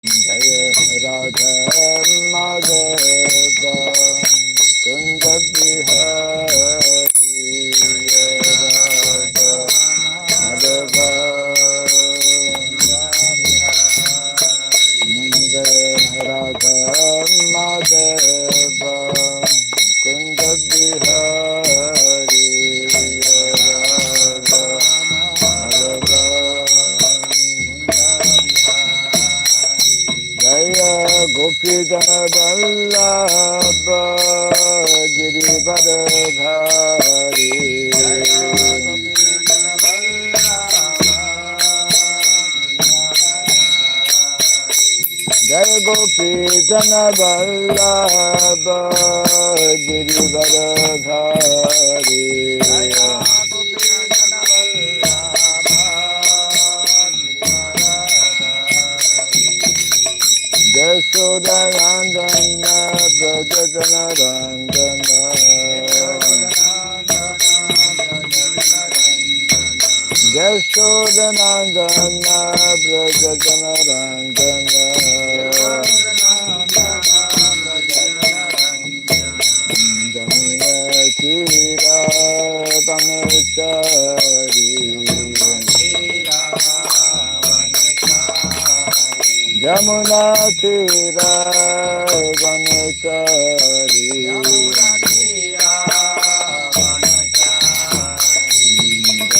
Jaya Radha Madhava Kunda Bihari Radha Madhava Jaya Radha Madhava Kunda Bihari Radha Madhava Jaya Gopi Jana Vallabha Girivardhari Jaya Gopi Jana Vallabha Girivardhari Yasoda Randana Brajatana Randana Yasoda Randana Brajatana Randana Jamuna Tira Vanachari Jamuna Tira Vanachari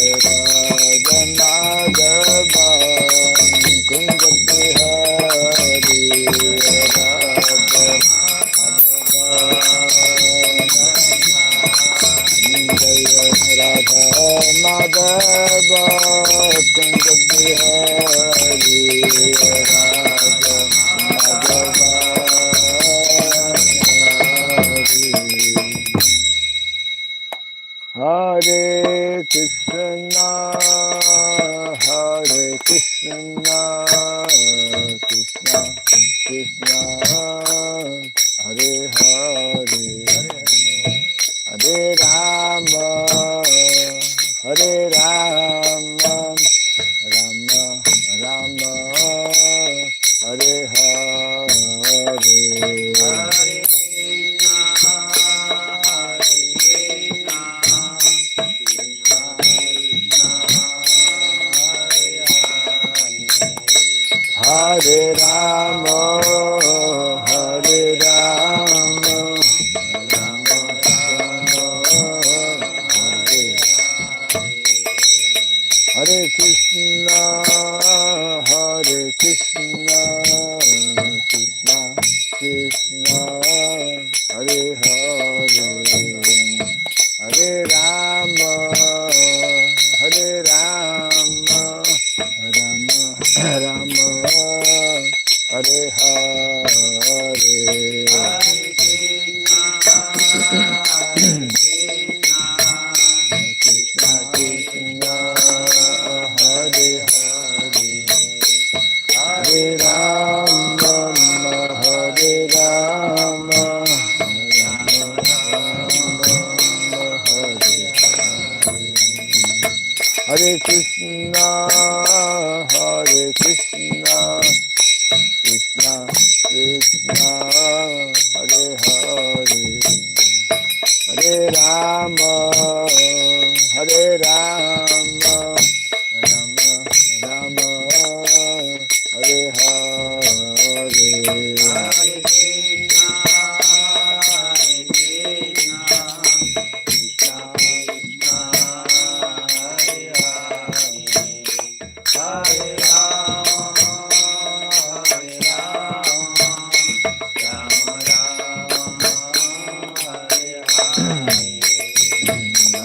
Jaya Kunda Bihari Radha Jaya Radha Madhava Kunda Bihari Radha Madhava Hare Krishna Hare Krishna Krishna Krishna Hare Hare Hare Rama Hare Rama Rama Rama Hare Hare Hare Rama Hare Rama Rama Rama Hare Hare Krishna Hare Krishna Krishna Krishna Hare Hare Hare Rama Hare Rama Rama Rama Hare Hare Krishna Krishna Hare Hare Hare Rama Hare Rama Rama Rama Hare Hare Krishna Hare Krishna Krishna Krishna Hare Hare Hare Rama Hare Rama Rama Rama Hare Hare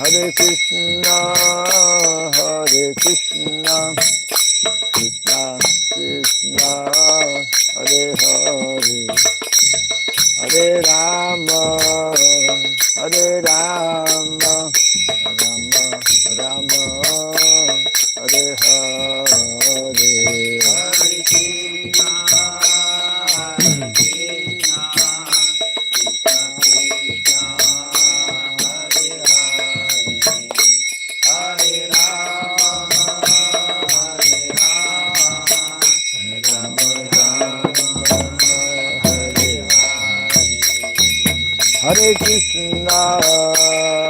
Hare Krishna, Hare Krishna, Krishna Krishna, Hare Hare, Hare Rama, Hare Rama, Rama Rama, Hare Hare. Hare Krishna,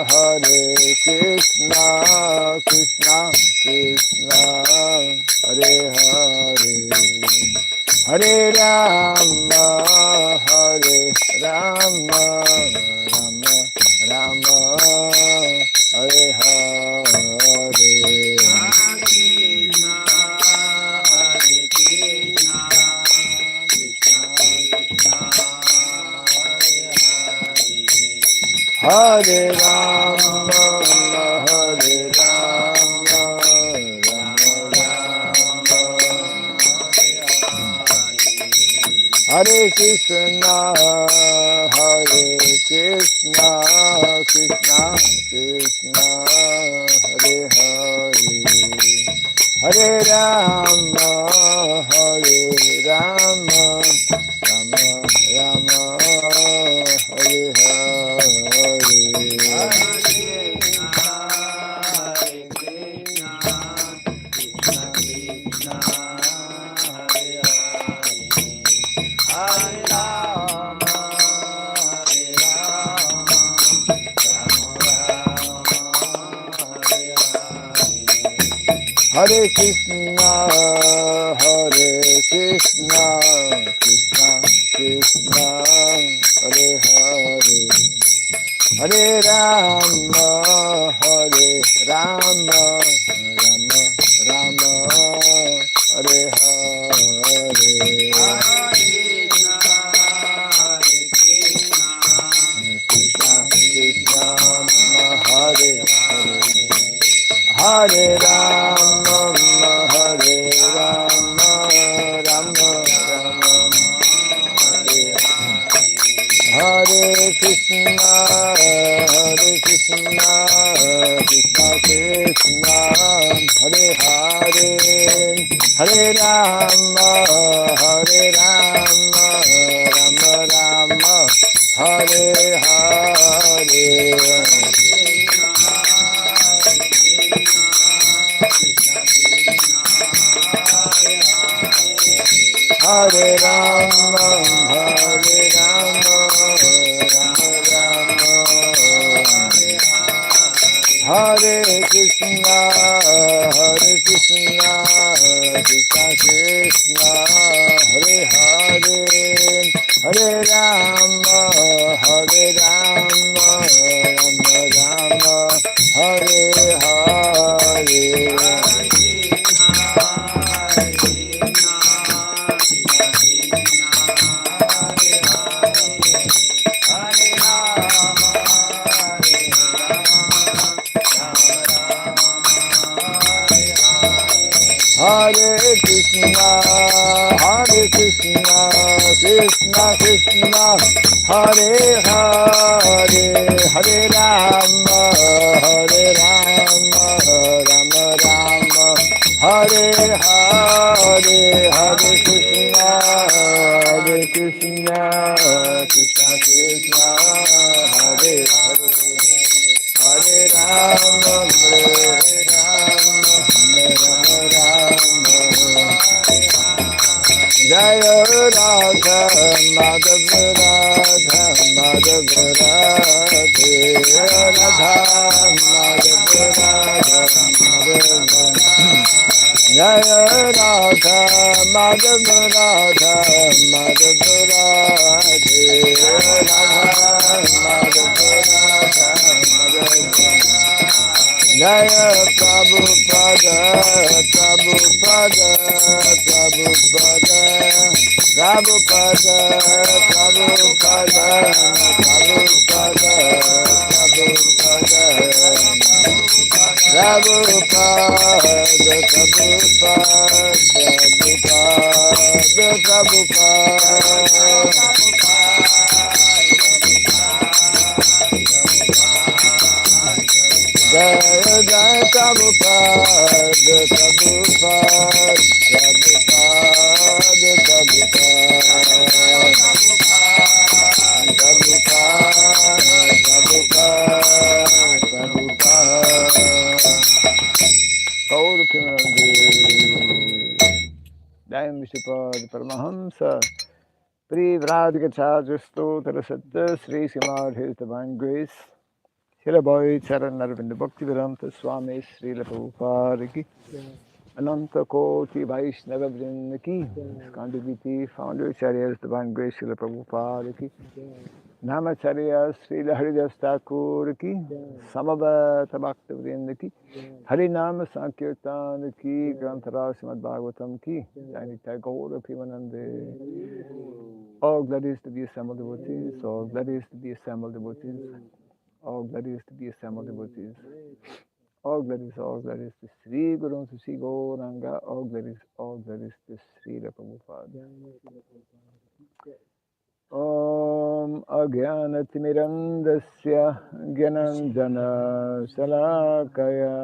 Hare Krishna, Krishna Krishna, Hare Hare, Hare Rama, Hare Rama, Rama Rama, Hare Hare. Hare Rama, Hare Rama, Rama Rama, Hare Krishna, Hare Krishna, Krishna Krishna, Hare Hare, Hare Rama, Hare Rama, Rama Rama, Hare Hare. Hare Krishna, Hare Krishna, Krishna Krishna, Hare Hare, Hare Rama, Hare Rama, Rama Rama, Hare Hare. Krishna Krishna, Hare Hare, Hare Rama, Hare Rama, Rama Rama, Hare Hare Krishna, Hare Krishna, Krishna Krishna, Hare Hare, Hare Rama, Hare Rama, Rama Rama, Hare Hare. Hare Rama, Hare Rama, Rama Rama, Hare Krishna, Hare Krishna, Krishna Krishna, Hare Hare, Hare Rama, Hare Rama, Rama Rama, Hare Hare. Hare Krishna, Hare Krishna, Krishna Krishna, Hare Hare, Hare Rama, Hare Rama, Rama Rama, Hare Hare, Hare Krishna, Hare Krishna, Krishna Krishna, Hare Hare, Hare Rama, Hare Rama, Rama Rama. Jaya Radha Madhav Radha Madhav Radhe Radha Madhav Radha Madhav. Jaya Radha Madhav Radha Madhav Radhe Radha Madhav Radha Madhav. Jaya Prabhupada, Prabhupada, Prabhupada, Prabhupada, Prabhupada, Prabhupada, Prabhupada, Prabhupada, Prabhupada, Prabhupada. Jaya Jaya Prabhupada, Prabhupada, Prabhupada, Prabhupada, Prabhupada, Prabhupada. Gaur Premanande, Jai Mishipad Paramahamsa, Privradgachajasto Tarasatta Sri Simar His Divine Grace Shiraboy Charanarvinda Bhakti Vedanta Swami Srila Prabhupada Ki Ananta Koti Vaishnava Vrinda Ki Skandiviti Founder Charyas Divine Grace Srila Prabhupada Ki Namacharya Srila Haridas Thakur Ki Samavata Bhakta Vrinda Ki Harinama Sankirtan Ki Grantara Srimad Bhagavatam Ki Janita Gaura Pimanande. All glad is to be assembled devotees, all glad is to be assembled devotees, all glad is to be assembled devotees. All glad is to Sri Guru to Sri Gauranga, all glad is to Sri Prabhupada. Om Agyanatimirandasya Gyananjana Salakaya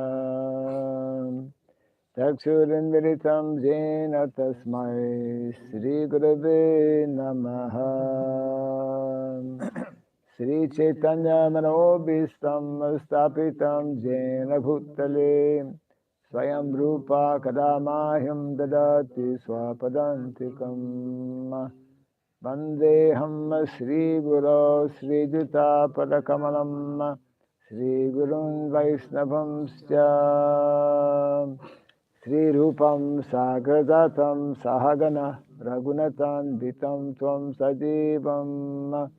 Chakshurindritam Jena Tasmai Sri Gurave Namaha Sri Chaitanya Manobhistam Stapitam Jena Bhutale Swayam Rupa Kadamahyam Dadati Swapadantikam Vandeham Sri Guru Sri Juta Padakamalam Sri Gurun Vaisnavamsya Sri Rupam Sagradatam Sahagana Raghunatan Vitam Tvam Sajivam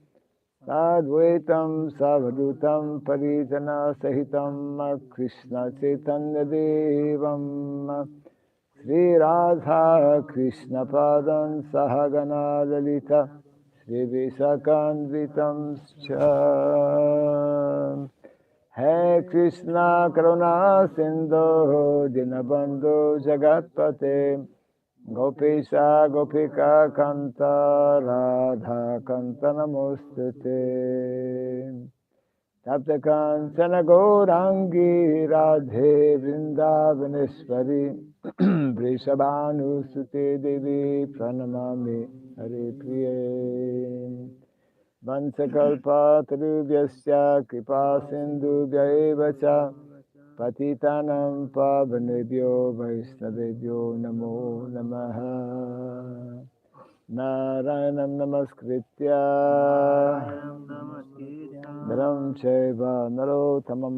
Sadvaitam Savadutam Parijana Sahitam Krishna Chaitanya Devam Sri Radha Krishna Padan Sahagana Lalita Sri Visakan Vitam Cha Hai Krishna Karuna Sindhu Dinabandhu Jagatpate Gopesha Gopika Kanta Radha Kanta Namostute Tapta Kancana Gaurangi Radhe Vrindavaneshwari Vrishabhanu Sute Devi Pranamami Hare Priye Vansakalpa Tarubhyasya Kripa Sindhubhya Eva Cha Patitanam Pavanebhyo Vaishnavebhyo Namo Namaha Narayanam Namaskritya Dharam Chaiva Narottamam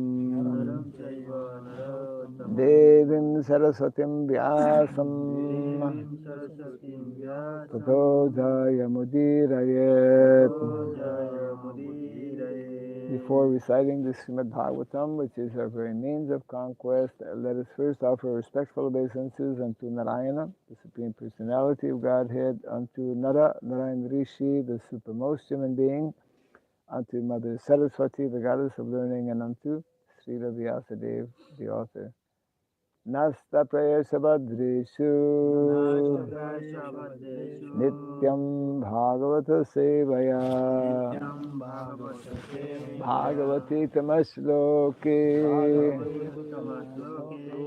Devim Saraswatim Vyasam Tato Jayamudirayet. Before reciting the Srimad Bhagavatam, which is our very means of conquest, let us first offer respectful obeisances unto Narayana, the Supreme Personality of Godhead, unto Nara, Narayan Rishi, the supremmost human being, unto Mother Saraswati, the goddess of learning, and unto Srila Vyasadeva, the author. Nasta Prayasabhadreshu Nityam Bhagavata Sevaya Bhagavati Tamasloke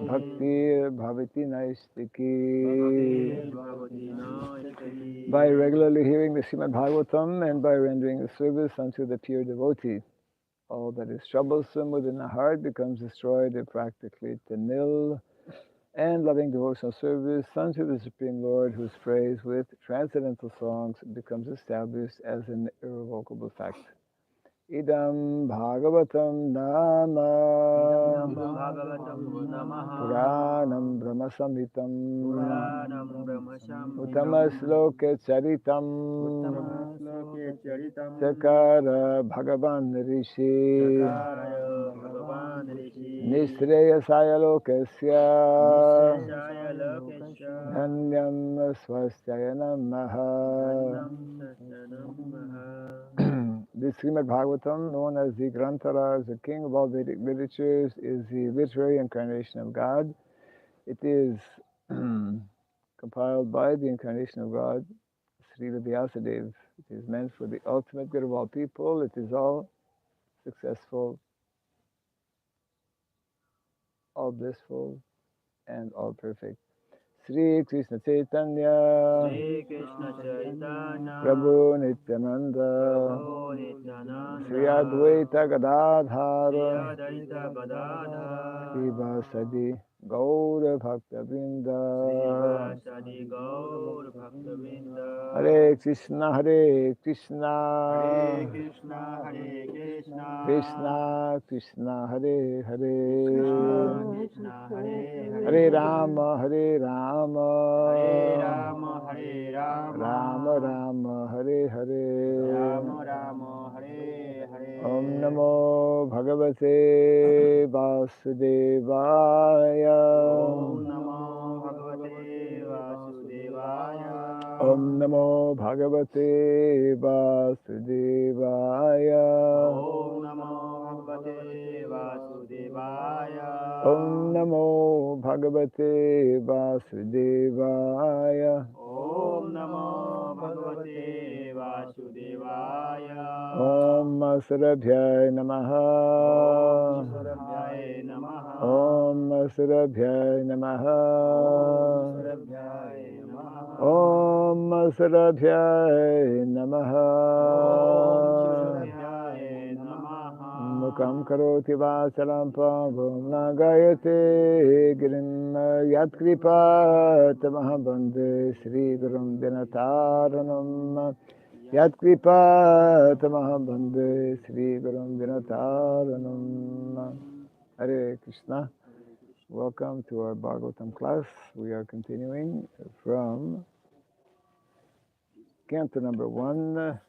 Bhakti Bhavati Naistiki. By regularly hearing the Srimad Bhagavatam and by rendering the service unto the pure devotee, all that is troublesome within the heart becomes destroyed or practically to nil, and loving devotional service unto the Supreme Lord, whose praise with transcendental songs becomes established as an irrevocable fact. Idam Bhagavatam Nama Puranam Brahma Samhitam Uttama Charitam Sakara Bhagavan Rishi Nishreyasaya Lokasya Dhanyam Swasthaya Namaha. This Srimad Bhagavatam, known as the Grantara, as the king of all Vedic literatures, is the literary incarnation of God. It is compiled by the incarnation of God, Srila Vyasadeva. It is meant for the ultimate good of all people. It is all successful, all blissful, and all perfect. Sri Krishna Chaitanya Prabhu Nityananda Sri Advaita Gadadhara Srivasadi Gaura Bhakta Vrinda. Hare Krishna, Hare Krishna, Hare Krishna, Hare Krishna, Krishna Krishna, Hare Hare, Krishna, Hare Hare, Hare Rama, Hare Rama, Hare Rama, Hare Rama, Rama Rama, Hare Hare. Rama Rama, Hare Hare. Om Namo Bhagavate Vasudevaya. Om Namo Bhagavate Vasudevaya. Om Namo Bhagavate Vasudevaya. Om Namo Bhagavate Vasudevaya. Om Namo Bhagavate Vasudevaya. Om Namo Bhagavate Vasudevaya. Om Surabhyaya Namaha. Om Surabhyaya Namaha. Om Surabhyaya Namaha. Surabhyaya Namaha. Om Surabhyaya Namaha. Surabhyaya Namaha. Mukam karoti vachalam pangum nagayate girim yatkripa tamaham Sri Gurum Dinataranam yatkripa tamaham Sri Gurum Dinataranam. Hare Krishna. Welcome to our Bhagavatam class. We are continuing from Canto number 1,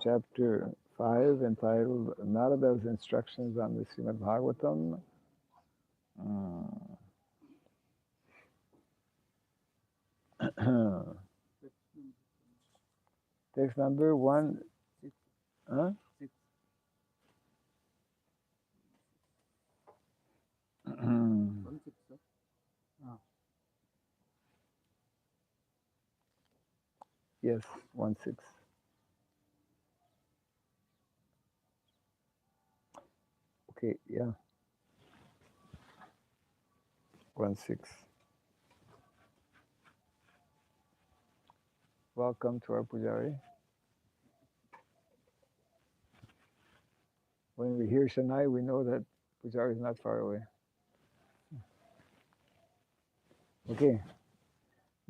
chapter 5, entitled Narada's Instructions on the Srimad Bhagavatam. Text number 1. Huh? Yes, 1-6. Okay, yeah. 1-6. Welcome to our Pujari. When we hear Shanai, we know that Pujari is not far away. Okay.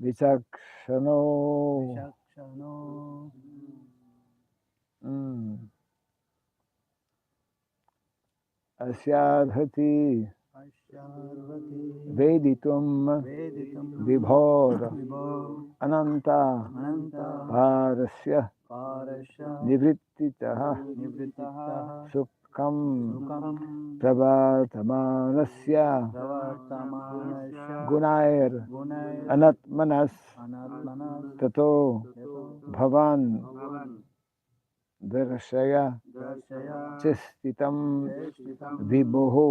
Vichakshano. Asyadhati Veditum Vibhor Ananta Parasya Nivrittitaha Sukham Pravartamanasya Gunair Anatmanas Tato Bhavan Darshaya Chistitam Vibhoho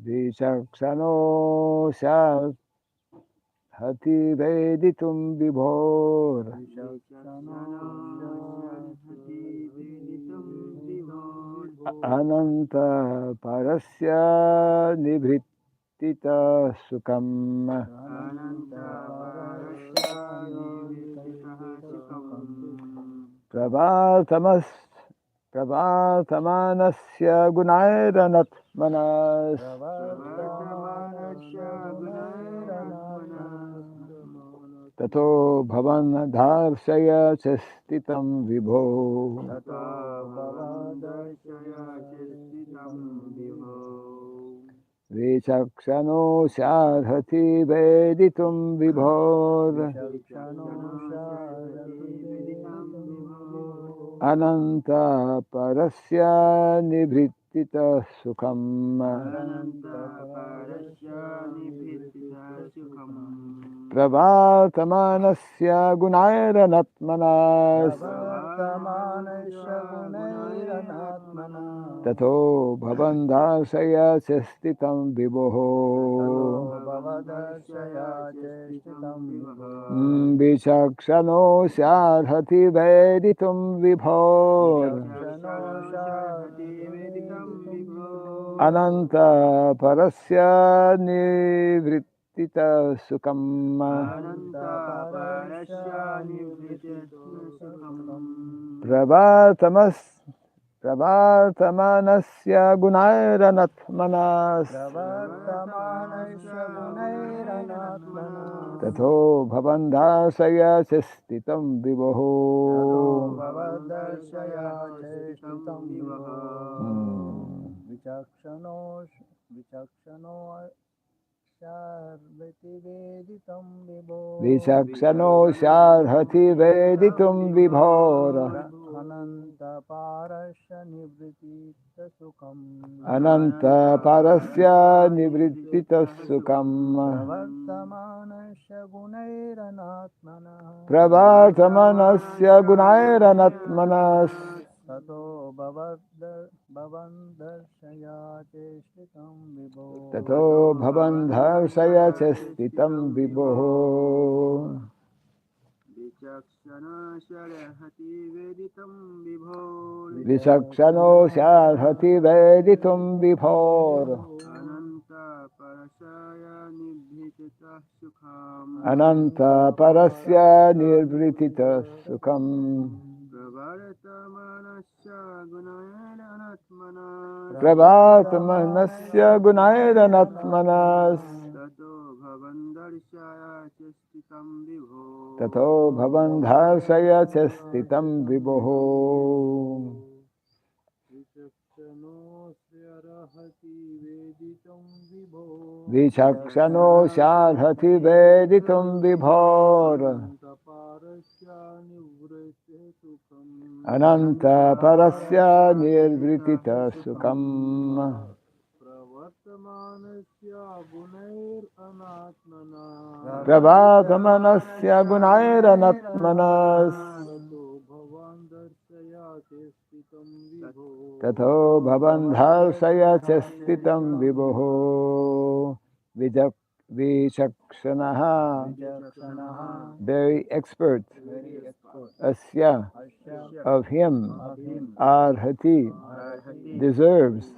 Vichakshano Shat Hati Veditum Vibhor Ananta Parasya Nivrittita Sukham Pravartamanasya Gunairanat Manas Tato Bhavan Dharshaya Chastitam Vibho Vichakshano Sharhati Veditum Vibhor Ananta Parasya Nivrittita Sukham Pravartamanasya Gunairanatmanas Tato Bhavandasaya Chastitam Vibho Vichakshano Sharhati Veditum Vibhor Ananta Parasya Nivrittita Sukham Pravartamanasya Gunairanatmanas gunairanatmana Tato bhavandasaya chistitam Tato vivoho. bhavaddarshaya chestitam vivaha vichakshano Sarvati Veditam Vibho Vichakshano sharhati veditum vibhora. Ananta Parasya Nivriti Sukam Ananta parasya nivrittita sukam. Pravartamanasya Gunairanatmana Pravartamanasya gunairanatmanas. Tato Bhavandarshaya Cheshtitam Vibho Tato bhavandharsaya chestitam viboho. Vichakshana sharahati veditam vibhor Vichakshano sharhati veditum vibhor. Ananta parashaya nibhitita sukham Ananta parasya nirvritita sukam. Pravartamanasya gunayanatmana Pravartamanasya gunairanatmanas. Tato bhavandarshaya chestitam vibho Tato bhavandharsaya chestitam viboho. Vichakshano Sriyarahati Veditam Vibho Vichakshano sharhati veditum vibhor. Antaparasya Nivrite Sukam Ananta parasya nirvritita sukam. Pravartamanasya Gunair Anatmana Pravartamanasya gunairanatmanas. Tato Bhavan Darshaya Chestitam Vibho Tato bhavandharsaya chestitam viboho. Vichakshanaha, Vichakshanaha very expert, very expert asya, Asya of him, of him arhati, Arhati deserves, deserves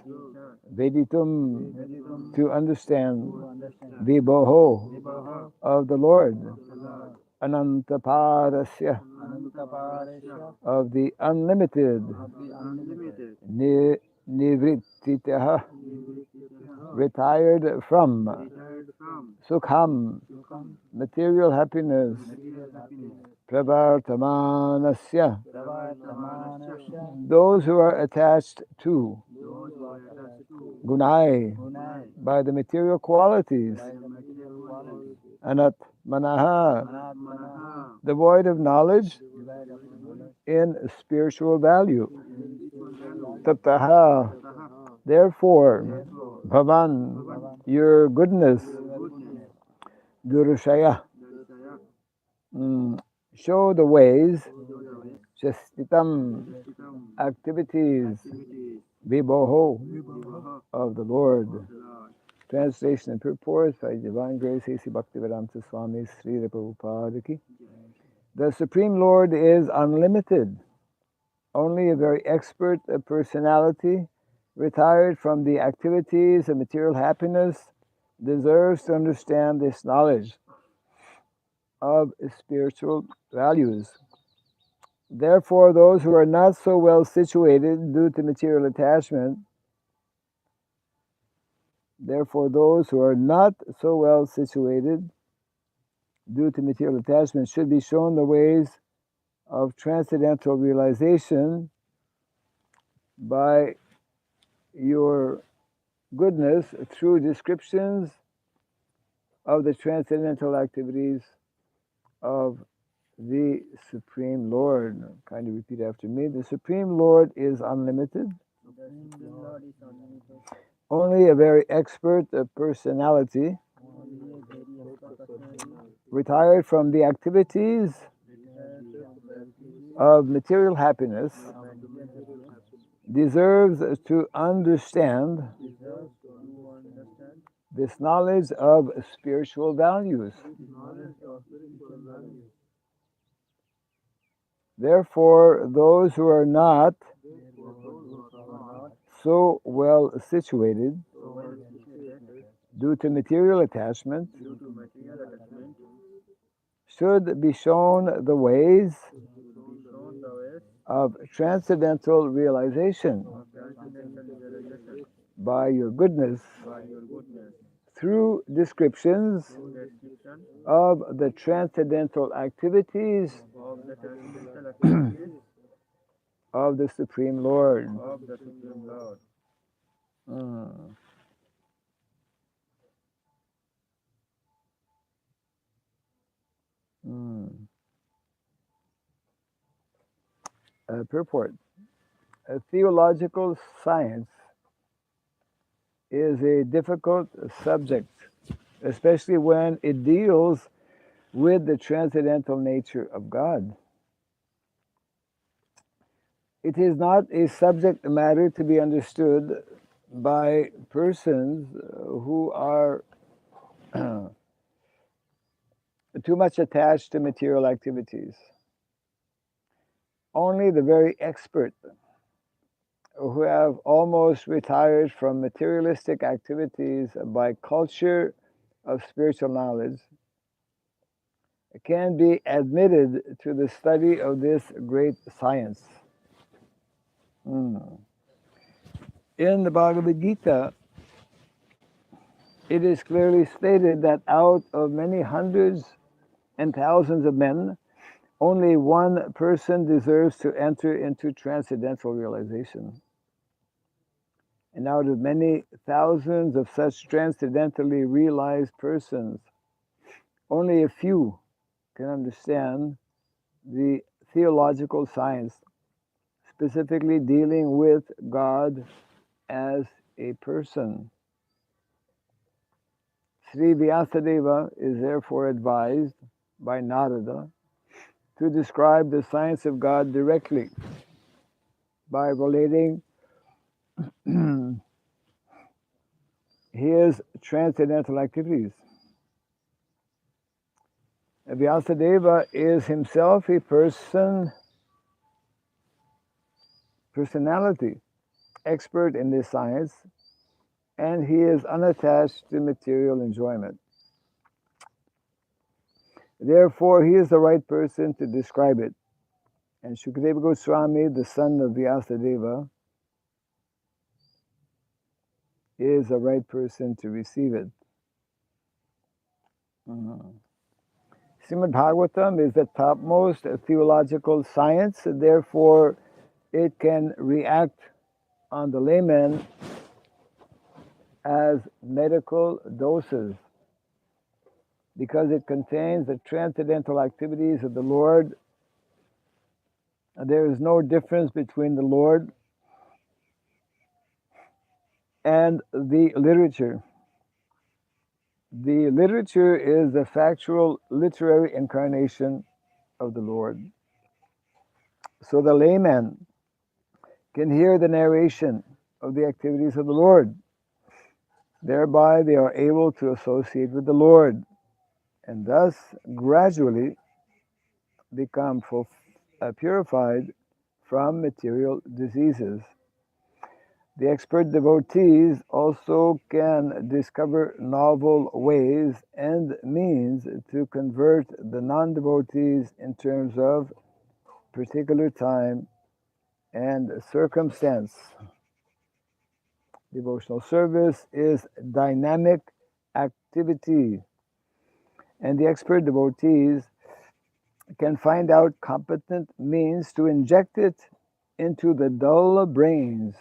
veditum, Veditum to understand, to understand viboho, Vibhaha of the Lord, the Lord anantaparasya, Anantaparasya of the unlimited, of the unlimited nivrittitaha, Nivrititaha retired from, retired from sukham, Sukham material happiness, material happiness pravartamanasya, Pravartamanasya those who are attached to, those who are attached to gunai, Gunai by the material qualities, by the material qualities anatmanaha, Anatmanaha devoid of knowledge divide of knowledge in spiritual value. in spiritual value. Tataha, Taha therefore, therefore bhavan, Bhavan your goodness, your goodness durshaya, darshaya show the ways, show the way chastitam, Chestitam activities, activities viboho, Vivaha of the Lord. the Lord. Translation and purport by Divine Grace A.C. Bhaktivedanta Swami Sridham Prabhupada ki. The Supreme Lord is unlimited. Only a very expert personality, retired from the activities of material happiness, deserves to understand this knowledge of spiritual values. Therefore, those who are not so well situated due to material attachment, therefore those who are not so well situated due to material attachment should be shown the ways of transcendental realization by your goodness through descriptions of the transcendental activities of the Supreme Lord. Kindly repeat after me. The Supreme Lord is unlimited. The Supreme Lord is unlimited Only a very expert personality, only a very expert personality retired from the activities retired from the activities of material happiness, of material happiness deserves to understand deserves to understand this knowledge of spiritual values. knowledge of spiritual values. Therefore, those who are not Therefore, those who are not so well situated so well situated due to material attachment due to material attachment should be shown the ways should be shown the ways of transcendental realization of transcendental realization by your goodness by your goodness through descriptions through of the transcendental activities of the transcendental activities of the Supreme Lord. of the Supreme Lord. Mm. Mm. Purport. A theological science is a difficult subject, especially when it deals with the transcendental nature of God. It is not a subject matter to be understood by persons who are too much attached to material activities. Only the very expert who have almost retired from materialistic activities by culture of spiritual knowledge can be admitted to the study of this great science. In the Bhagavad Gita, it is clearly stated that out of many hundreds and thousands of men, only one person deserves to enter into transcendental realization. And out of many thousands of such transcendentally realized persons, only a few can understand the theological science, specifically dealing with God as a person. Sri Vyasadeva is therefore advised by Narada to describe the science of God directly by relating his transcendental activities. Vyasadeva is himself a personality, expert in this science, and he is unattached to material enjoyment. Therefore, he is the right person to describe it. And Shukadeva Goswami, the son of Vyasadeva, is the right person to receive it. Srimad Bhagavatam is the topmost theological science, therefore it can react on the layman as medical doses because it contains the transcendental activities of the Lord. There is no difference between the Lord and the literature. The literature is the factual literary incarnation of the Lord. So the layman can hear the narration of the activities of the Lord. Thereby they are able to associate with the Lord and thus gradually become purified from material diseases. The expert devotees also can discover novel ways and means to convert the non-devotees in terms of particular time and circumstance. Devotional service is dynamic activity, and the expert devotees can find out competent means to inject it into the dull brains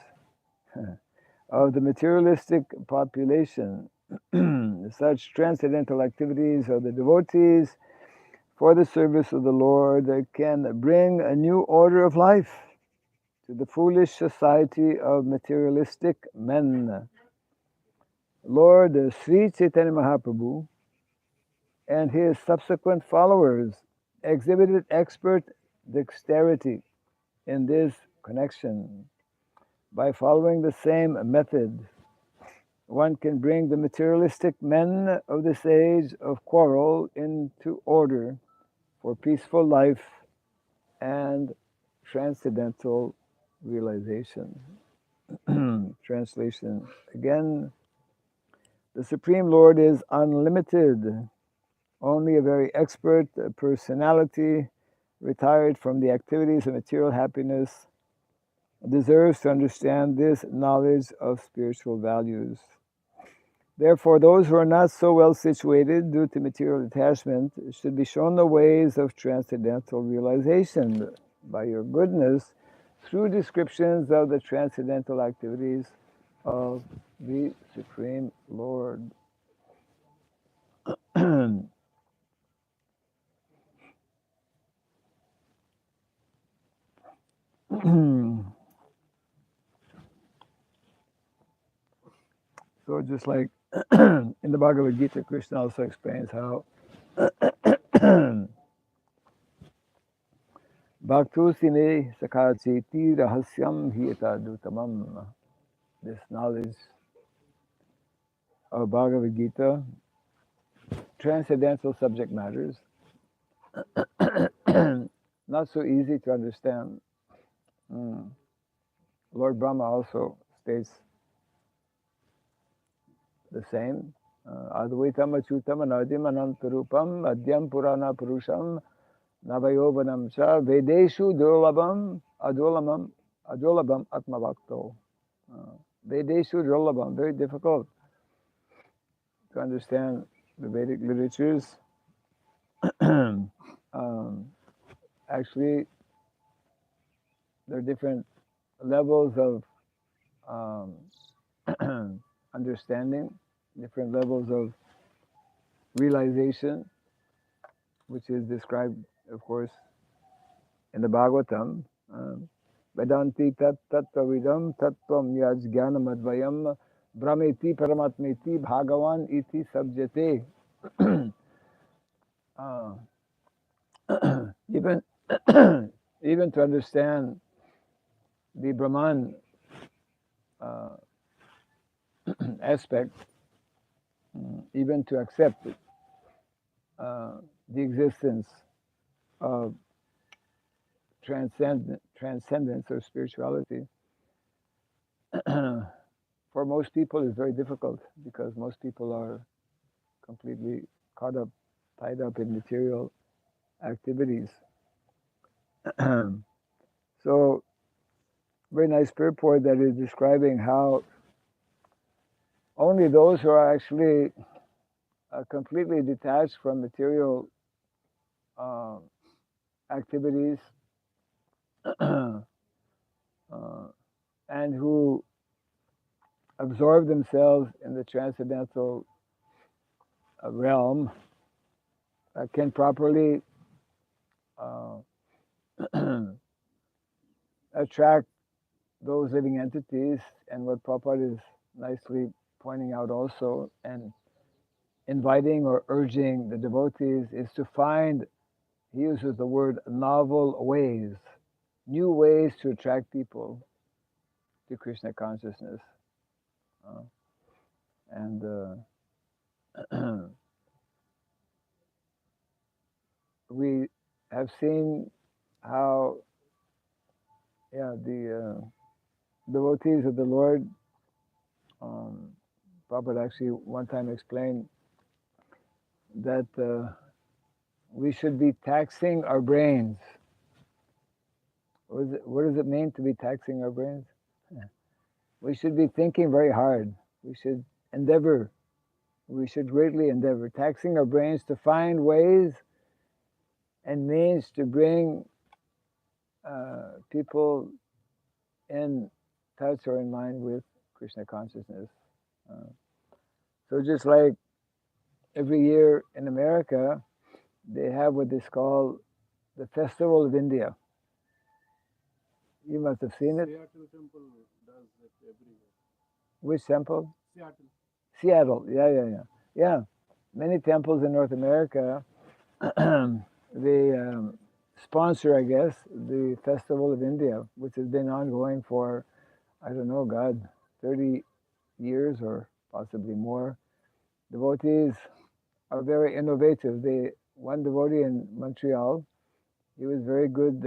of the materialistic population. Such transcendental activities of the devotees for the service of the Lord can bring a new order of life to the foolish society of materialistic men. Lord Sri Chaitanya Mahaprabhu and his subsequent followers exhibited expert dexterity in this connection. By following the same method, one can bring the materialistic men of this age of quarrel into order for peaceful life and transcendental realization. Translation. Again, the Supreme Lord is unlimited. Only a very expert personality, retired from the activities of material happiness, deserves to understand this knowledge of spiritual values. Therefore, those who are not so well situated due to material attachment should be shown the ways of transcendental realization by your goodness through descriptions of the transcendental activities of the Supreme Lord. So just like in the Bhagavad Gita, Krishna also explains how Bhaktusine sakacheti rahasyam hiyatadutamam. This knowledge of Bhagavad Gita, transcendental subject matters, not so easy to understand. Lord Brahma also states the same. Advaitam achyutam anadim anantarupam adyam purana purusham navayovanam cha vedeshu durlabam adulabam atmavakto. Vedeshu durlabam, very difficult to understand the Vedic literatures. Actually, there are different levels of understanding, different levels of realization, which is described, of course, in the Bhagavatam. Vedanti tat tattvavidam tattvam yaj jnanam advayam brahmeti paramatmeti bhagavan iti sabjate. Even even to understand the Brahman aspect, even to accept the existence of transcendence or spirituality, for most people is very difficult because most people are completely caught up, tied up in material activities. So, very nice purport that is describing how only those who are actually completely detached from material activities and who absorb themselves in the transcendental realm can properly attract those living entities. And what Prabhupada is nicely pointing out also and inviting or urging the devotees is to find, he uses the word novel ways, new ways to attract people to Krishna consciousness. And we have seen how, the devotees of the Lord, Prabhupada actually one time explained that we should be taxing our brains. What does it mean to be taxing our brains? We should be thinking very hard. We should endeavor. We should greatly endeavor, taxing our brains to find ways and means to bring people in touch or in line with Krishna consciousness. So just like every year in America, they have what is called the Festival of India. You must have seen it. Seattle Temple does it every year. Which temple? Seattle. Seattle. Yeah. Many temples in North America, they sponsor, I guess, the Festival of India, which has been ongoing for, I don't know, 30 years or possibly more. Devotees are very innovative. One devotee in Montreal, he was very good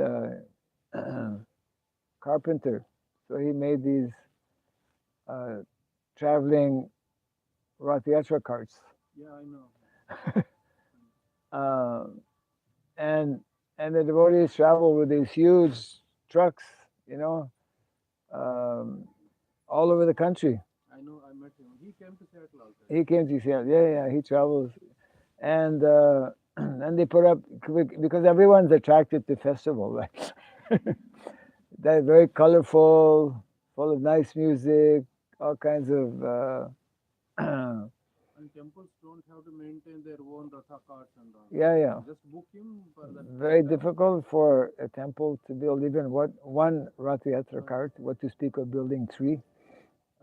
carpenter. So he made these traveling Rath Yatra carts. Yeah, I know. And the devotees travel with these huge trucks, all over the country. I know. I met him. He he came to Seattle also. He came to Seattle. Yeah, he travels, and and they put up because everyone's attracted to festival, right? They're very colorful, full of nice music, all kinds of. And temples don't have to maintain their own ratha carts and all. Yeah. Just book him for that. Very difficult for a temple to build even one Rath Yatra cart, what to speak of building three.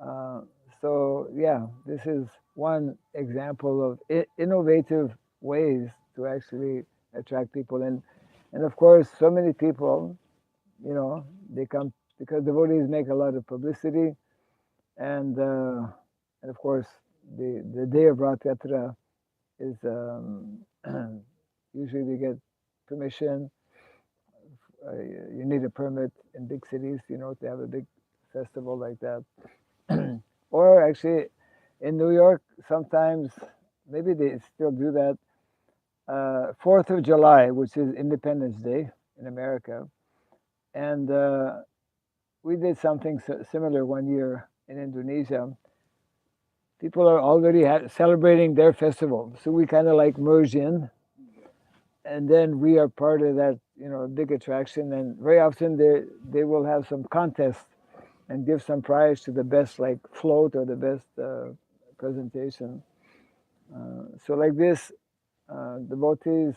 Uh, so yeah, this is one example of innovative ways to actually attract people, and of course, so many people, they come because devotees make a lot of publicity, and of course, the day of Rath Yatra is usually they get permission. You need a permit in big cities, to have a big festival like that. Or actually, in New York, sometimes maybe they still do that. 4th of July, which is Independence Day in America, and we did something similar one year in Indonesia. People are already celebrating their festival, so we kind of like merge in, and then we are part of that, big attraction. And very often they will have some contest and give some prize to the best, like float or the best presentation. So like this, devotees,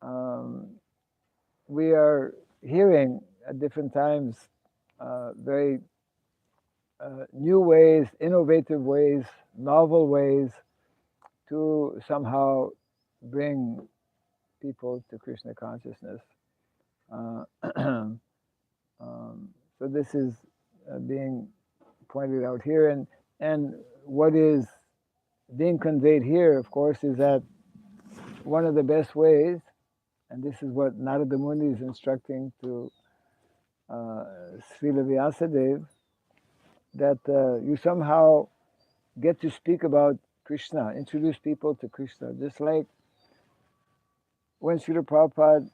um, we are hearing at different times very new ways, innovative ways, novel ways to somehow bring people to Krishna consciousness. Uh, so this is being pointed out here, and what is being conveyed here, of course, is that one of the best ways, and this is what Narada Muni is instructing to Srila Vyasadeva, that you somehow get to speak about Krishna, introduce people to Krishna, just like when Srila Prabhupada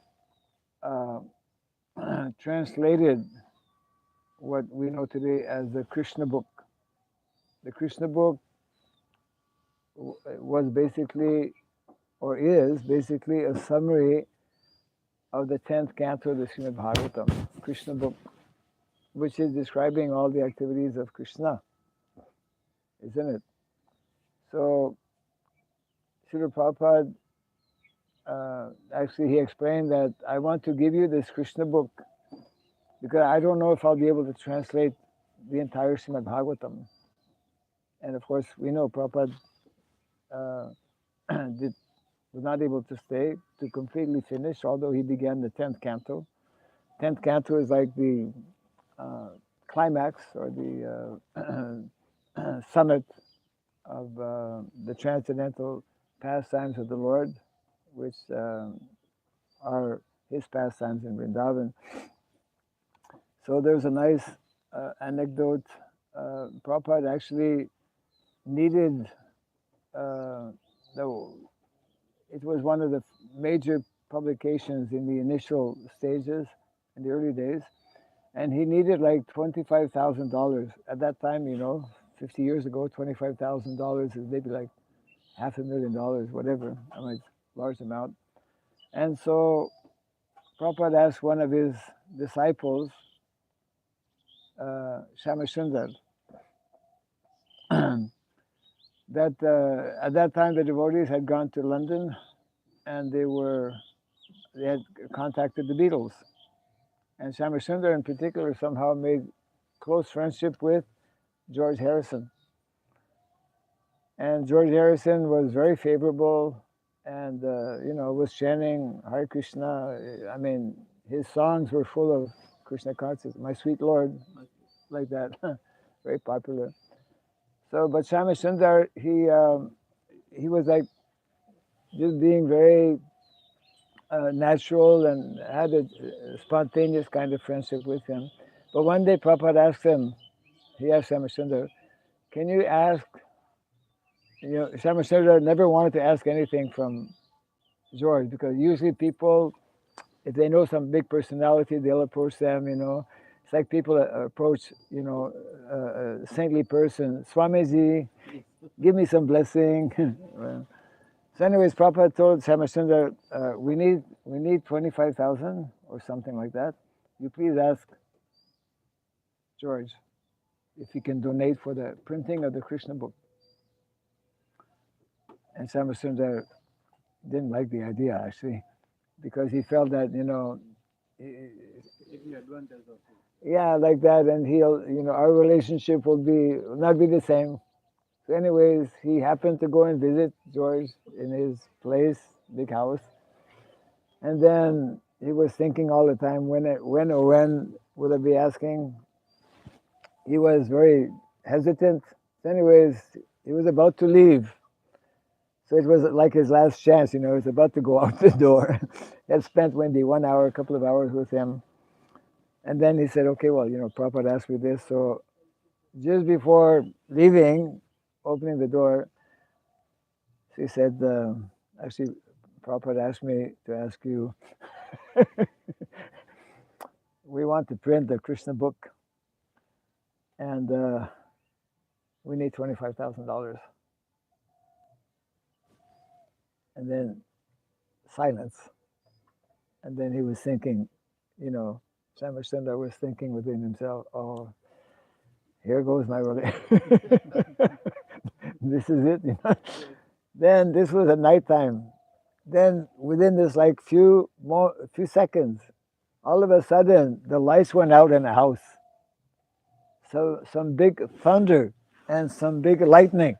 translated what we know today as the Krishna book. The Krishna book was basically, or is basically, a summary of the 10th canto of the Srimad Bhagavatam, Krishna book, which is describing all the activities of Krishna, isn't it? So, Srila Prabhupada, actually, he explained that I want to give you this Krishna book because I don't know if I'll be able to translate the entire Srimad Bhagavatam. And of course, we know Prabhupada was not able to stay to completely finish, although he began the 10th canto. 10th canto is like the climax or the summit of the transcendental pastimes of the Lord, which are his pastimes in Vrindavan. So there's a nice anecdote. Prabhupada actually needed, it was one of the major publications in the initial stages, in the early days, and he needed like $25,000. At that time, 50 years ago, $25,000 is maybe like $500,000, whatever, I mean, large amount. And so Prabhupada asked one of his disciples, Shamasundar, that at that time the devotees had gone to London and they had contacted the Beatles. And Shamasundar in particular somehow made close friendship with George Harrison. And George Harrison was very favorable and, was chanting Hare Krishna. I mean, his songs were full of Krishna consciousness, My Sweet Lord, like that, very popular. So, but Shamasundar, he was like just being very natural and had a spontaneous kind of friendship with him. But one day Prabhupada asked him, he asked Shamasundar, can you ask, Shamasundar never wanted to ask anything from George because usually people, if they know some big personality, they'll approach them, It's like people approach, a saintly person, Swamiji, give me some blessing. Well, so, anyways, Prabhupada told Shamachandra, we need 25,000 or something like that. You please ask George if he can donate for the printing of the Krishna book. And Shamachandra didn't like the idea actually, because he felt that Taking advantage of it. yeah, like that, and our relationship will not be the same. So, anyways, he happened to go and visit George in his place, big house, and then he was thinking all the time when will I be asking. He was very hesitant. So, anyways, he was about to leave. So it was like his last chance, he was about to go out the door. He had spent maybe 1 hour, a couple of hours with him. And then he said, okay, well, Prabhupada asked me this. So just before leaving, opening the door, he said, actually, Prabhupada asked me to ask you, we want to print the Krishna book, and we need $25,000. And then silence. And then he was thinking, Samachandra was thinking within himself, oh, here goes my relationship. This is it. Then this was at nighttime. Then within this few seconds, all of a sudden the lights went out in the house. So some big thunder and some big lightning.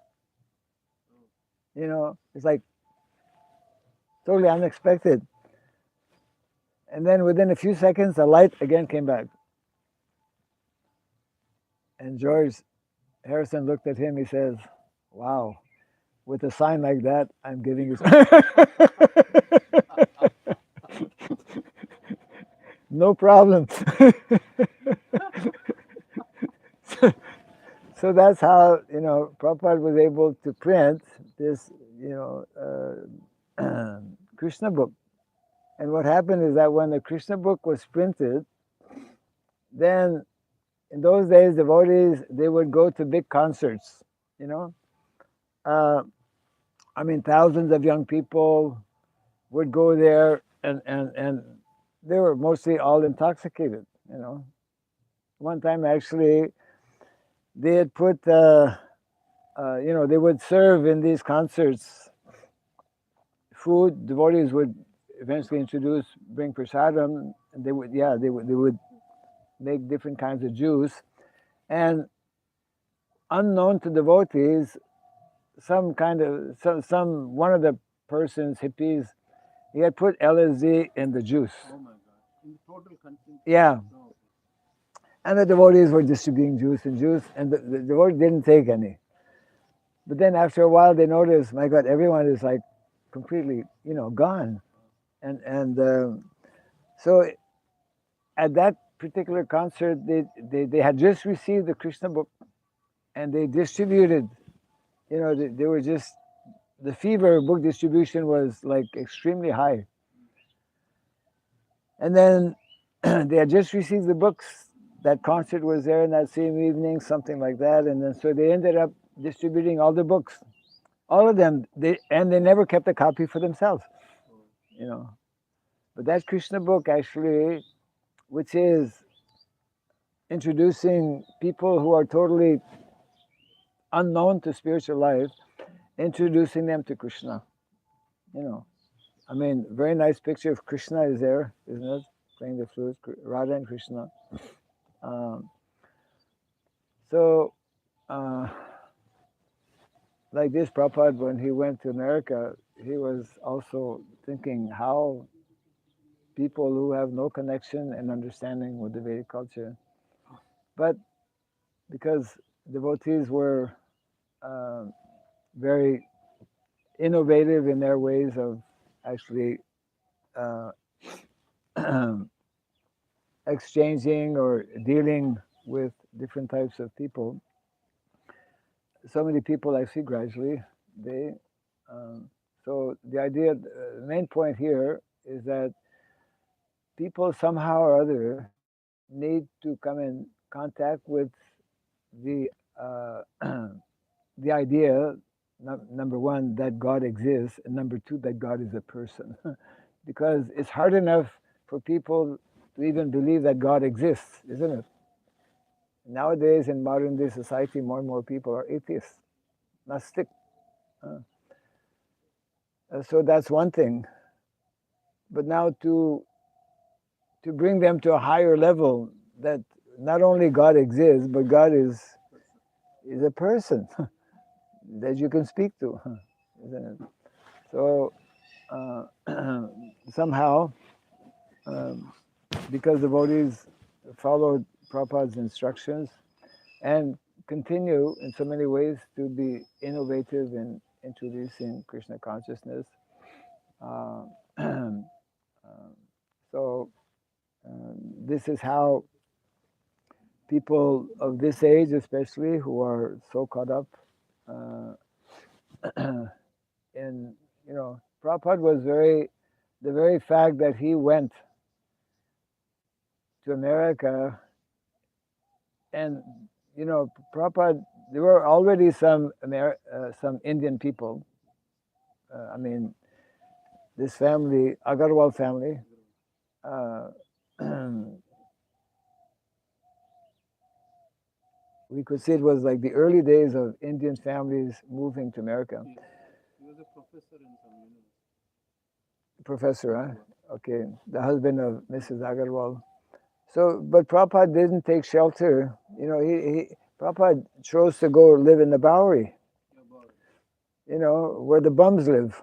It's like totally unexpected. And then within a few seconds, the light again came back. And George Harrison looked at him. He says, wow, with a sign like that, I'm giving you no problem. So that's how, Prabhupada was able to print this, Krishna book. And what happened is that when the Krishna book was printed, then in those days, devotees, they would go to big concerts, thousands of young people would go there, and they were mostly all intoxicated, One time, actually, they had put, they would serve in these concerts food. Devotees would eventually bring prasadam, and they would make different kinds of juice, and unknown to devotees, one of the persons, hippies, he had put LSD in the juice. Oh my God! In total consumption. Yeah. No. And the devotees were distributing juice, and the devotees didn't take any. But then after a while, they noticed, my God, everyone is like completely, gone. And so at that particular concert, they had just received the Krishna book, and they distributed. They were just, the fever book distribution was like extremely high. And then they had just received the books. That concert was there in that same evening, something like that. And then so they ended up distributing all the books, all of them. They never kept a copy for themselves, But that Krishna book actually, which is introducing people who are totally unknown to spiritual life, introducing them to Krishna. Very nice picture of Krishna is there, isn't it? Playing the flute, Radha and Krishna. So, like this, Prabhupada, when he went to America, he was also thinking how people who have no connection and understanding with the Vedic culture, but because devotees were very innovative in their ways of actually exchanging or dealing with different types of people. So many people I see gradually, so the idea, the main point here is that people somehow or other need to come in contact with the the idea, number one, that God exists, and number two, that God is a person. Because it's hard enough for people to even believe that God exists, isn't it? Nowadays, in modern day society, more and more people are atheists, Gnostic. So that's one thing. But now to bring them to a higher level, that not only God exists, but God is a person that you can speak to, isn't it? So somehow, um, because devotees followed Prabhupada's instructions and continue in so many ways to be innovative in introducing Krishna consciousness. Uh, so this is how people of this age, especially, who are so caught up uh, in, Prabhupada was the very fact that he went to America and, Prabhupada, there were already some some Indian people. I mean, this family, Agarwal family, uh, we could say it was like the early days of Indian families moving to America. He was a professor in some university. Professor, huh? Okay, the husband of Mrs. Agarwal. So, but Prabhupada didn't take shelter. Prabhupada chose to go live in the Bowery, where the bums live.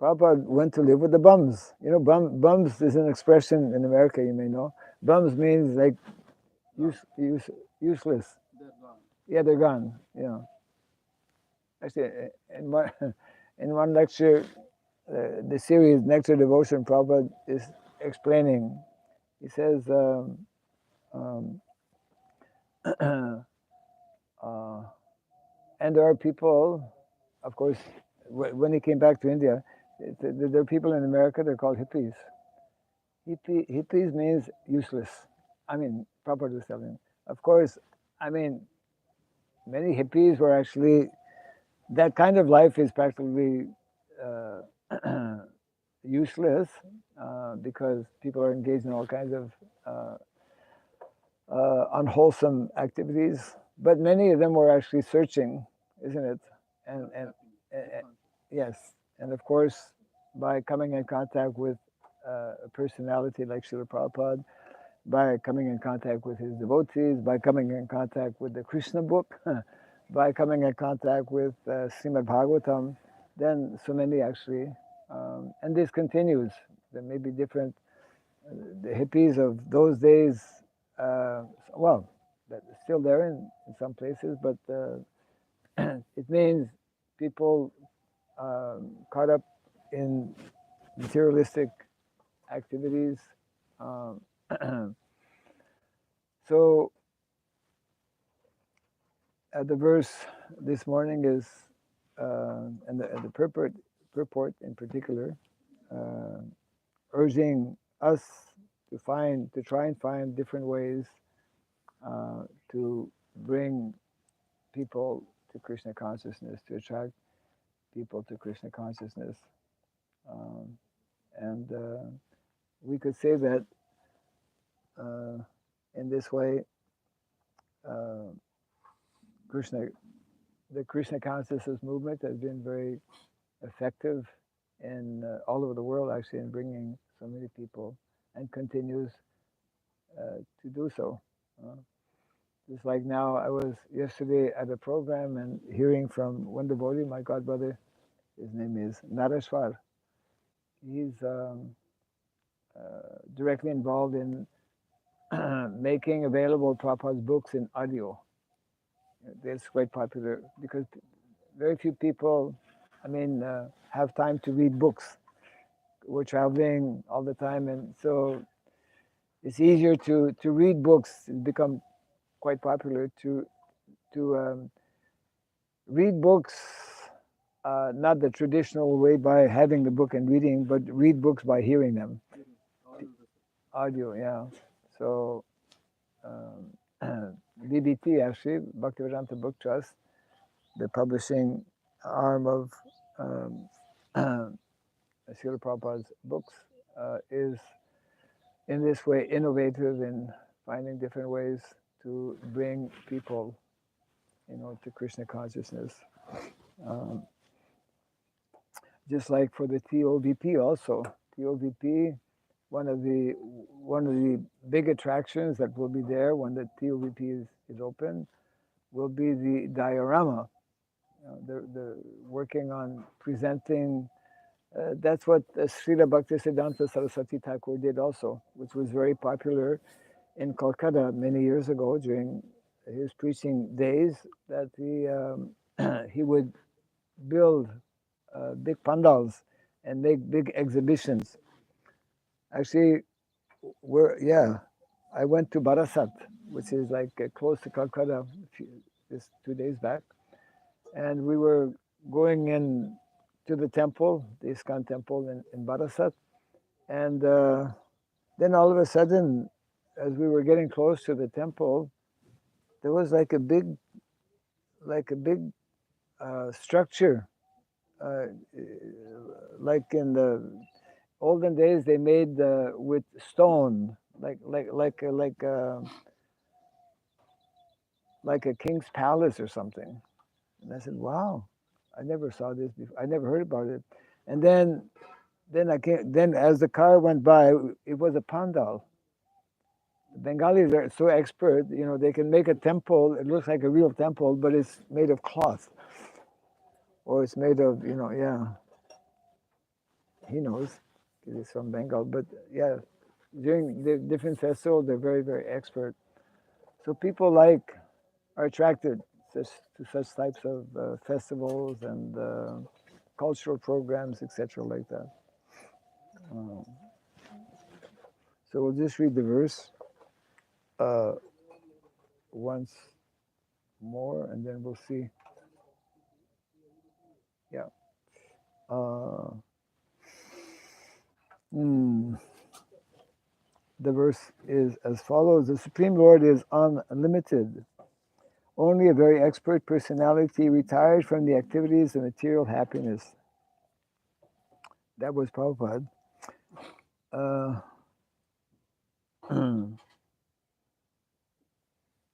Prabhupada went to live with the bums. Bums is an expression in America, you may know. Bums means like useless. They're gone. Yeah, they're gone. Actually, in one lecture, the series Nectar Devotion, Prabhupada is explaining. He says, um, and there are people, of course, when he came back to India, there are people in America, they're called hippies. Hippies means useless. I mean, Prabhupada was telling. Of course, I mean, many hippies were actually, that kind of life is practically useless because people are engaged in all kinds of unwholesome activities. But many of them were actually searching, isn't it? And yes, and of course, by coming in contact with a personality like Srila Prabhupada, by coming in contact with his devotees, by coming in contact with the Krishna book, by coming in contact with Srimad Bhagavatam, then so many actually, and this continues. There may be different, the hippies of those days, well, that's still there in some places, but it means people caught up in materialistic activities. Um, so the verse this morning is, and the purport in particular, urging us to try and find different ways to bring people to Krishna consciousness, to attract people to Krishna consciousness. And we could say that in this way, the Krishna consciousness movement has been very effective in all over the world, actually, in bringing so many people, and continues to do so. Just like now, I was yesterday at a program and hearing from one devotee, my godbrother. His name is Nareshwar. He's directly involved in making available Prabhupada's books in audio. It's quite popular because very few people, have time to read books. We're traveling all the time, and so it's easier to read books. It's become quite popular to read books, not the traditional way by having the book and reading, but read books by hearing them. Audio, yeah. So BBT, actually, Bhaktivedanta Book Trust, the publishing arm of Srila Prabhupada's books, is in this way innovative in finding different ways to bring people, to Krishna consciousness. Just like for the TOVP also. TOVP, one of the big attractions that will be there when the TOVP is open will be the diorama. They're working on presenting. That's what Srila Bhaktisiddhanta Saraswati Thakur did also, which was very popular in Kolkata many years ago during his preaching days, that he would build big pandals and make big exhibitions. Actually, I went to Barasat, which is like close to Calcutta, just 2 days back, and we were going in to the temple, the ISKCON temple in Barasat, and then all of a sudden, as we were getting close to the temple, there was like a big structure, like in the olden days they made with stone, like a king's palace or something. And I said, "Wow, I never saw this before. I never heard about it." And then I came. Then as the car went by, it was a pandal. The Bengalis are so expert, they can make a temple. It looks like a real temple, but it's made of cloth, or it's made of, he knows, because he's from Bengal. But yeah, during the different festivals, they're very, very expert. So people are attracted to such types of festivals and cultural programs, etc., like that. So we'll just read the verse once more, and then we'll see. Yeah. The verse is as follows: The Supreme Lord is unlimited. Only a very expert personality retired from the activities of material happiness. That was Prabhupada.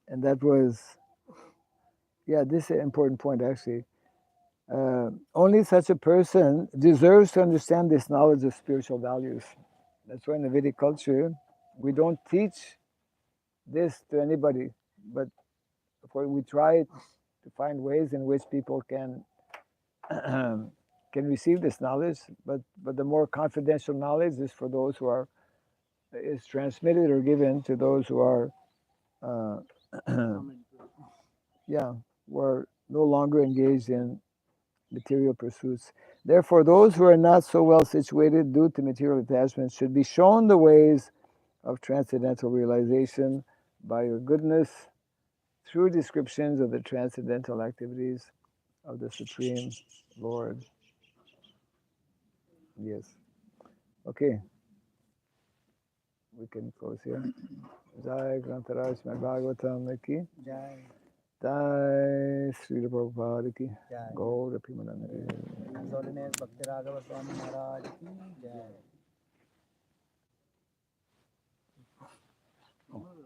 And that was, this is an important point actually. Only such a person deserves to understand this knowledge of spiritual values. That's why in the Vedic culture, we don't teach this to anybody, but we try to find ways in which people can receive this knowledge. But the more confidential knowledge is for those who is transmitted or given to those who are, who are no longer engaged in material pursuits. Therefore, those who are not so well situated due to material attachment should be shown the ways of transcendental realization by your goodness through descriptions of the transcendental activities of the Supreme Lord. Yes. Okay. We can close here. Jai Grantaraj Bhagavatam ki. Jai. Jai Srila Prabhupada ki. Jai. Gaur Apimananda ki. His Holiness Bhakti Raghava Swami Maharaj ki Jai.